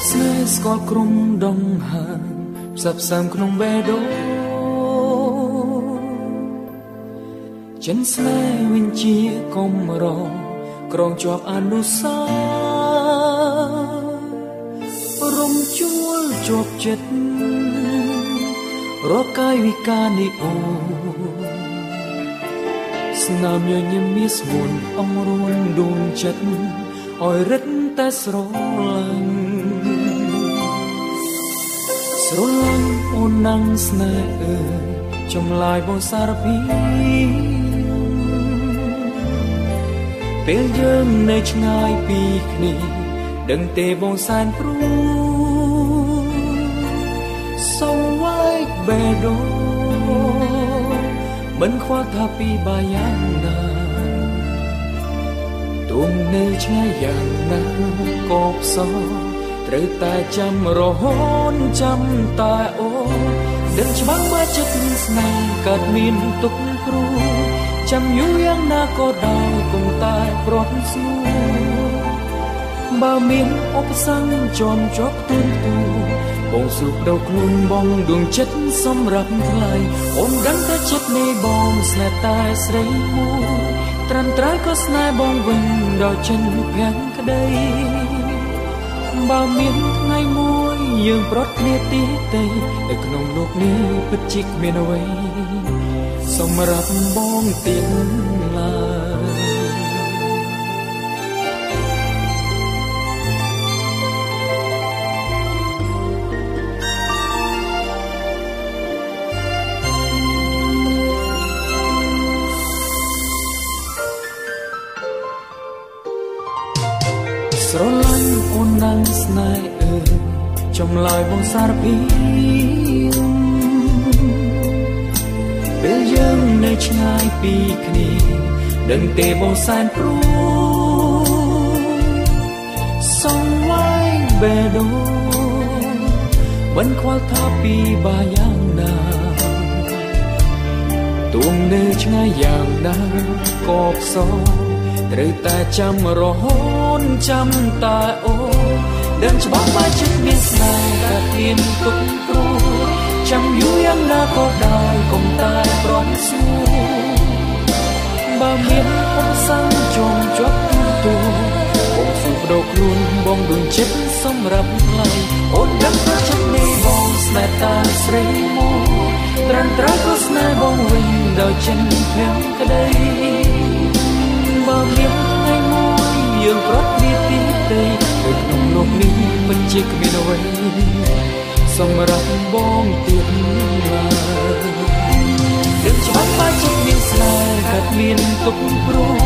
ស្នេហ៍ស្គាល់ក្រុមដងហើមផ្សព្វផ្សាយក្នុងបេះដូងចិនស្នេហ៍វិញជាកុំរងក្រងជាប់អនុសាររំជួលជាប់ចិត្តរកកាយវិការនេះអូស្នាមញញឹមមាសមុនអងរួនដួងចិត្តឲ្យរឹតតែស្រឡាញ់អូននឹងស្នេហ៍អើយចម្លើយបងសារពីពេលយើងនៅឆ្ងាយពីគ្នាដឹងទេបងសែនព្រួយសូមវាយបេះដូងមិនខ្វល់ថាពីបាយយ៉ាងណាទុំនៅឆ្ងាយយ៉ាងណាក៏ផ្សោត្រូវតែចាំរហូតចាំតែអូដឹងច្បាស់មកចិត្តស្នេហ៍កើតមានទុកព្រួយចាំយូរយ៉ាងណាក៏ដោយគង់តែប្រត់ស្នួរបើមានឧបសគ្គជាប់ជាប់ទួនទួបងស៊ូប្រោខ្លួនបងដួងចិត្តសម្រាប់ថ្លៃអូនដឹងតែចិត្តនេះបងស្នេហ៍តែស្រីមួយត្រឹមត្រូវក៏ស្នេហ៍បងវិញដល់ចិនភាំងក្តីបើមានថ្ងៃមួយយើងប្រត់គ្នាទីទៅនៅក្នុងលោកនេះពិតជាគ្មានអ្វីសម្រាប់បងទៀតឡើយស្រឡាញ់អូននឹងស្នេហ៍អើយចម្លើយបងសារពីពេលយើងនៅឆ្ងាយពីគ្នាដឹងទេបងសែនព្រួយសង្វាយបេះដូងមិនខ្វល់ថាពីបាយ៉ាងណាទួងនៅឆ្ងាយយ៉ាងណាក៏ផ្សោត្រូវតែចាំរហូតចាំតែអូដឹងច្បាស់មកចិត្តមានស្នេហ៍តែមានទុកព្រួយចាំយូរយ៉ាងណាក៏ដោយកុំតែប្រំស្រួលបើមានឧបសគ្គជាប់ទួបងស៊ូបដូរខ្លួនបងដួងចិត្តសម្រាប់ថ្លៃអូនដឹងថាចិត្តនេះបងស្នេហ៍តែស្រីមួយត្រឹមត្រូវក៏ស្នេហ៍បងវិញដល់ចិនភាំងក្តីបើមានថ្ងៃមួយយើងប្រត់គ្នាទីទៅក្នុងលោកនេះមិនជាគ្មានអ្វីសម្រាប់បងទៀតឡើយដឹងច្បាស់ថាចិត្តមានស្នេហ៍កើតមានទុកព្រួយ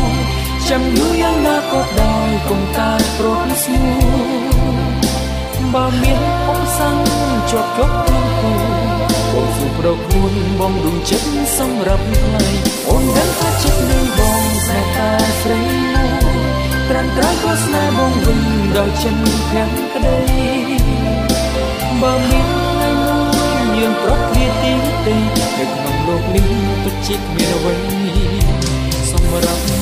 ចាំយូរយ៉ាងណាក៏ដោយកុំតែប្រត់ស្នួរបើមានឧបសគ្គជាប់ជាប់ខ្លួនបងស៊ូប្រោខ្លួនបងដួងចិត្តសម្រាប់ថ្លៃអូនដឹងថាចិត្តនឹងបងស្នេហ៍តែស្រីមួយត្រឹមត្រូវក៏ស្នេហ៍បងវិញដល់ចិនភាំងក្តីបើមានថ្ងៃមួយយើងប្រត់គ្នាទីទៅនៅក្នុងលោកនេះពិតជាគ្មានអ្វីសម្រាប់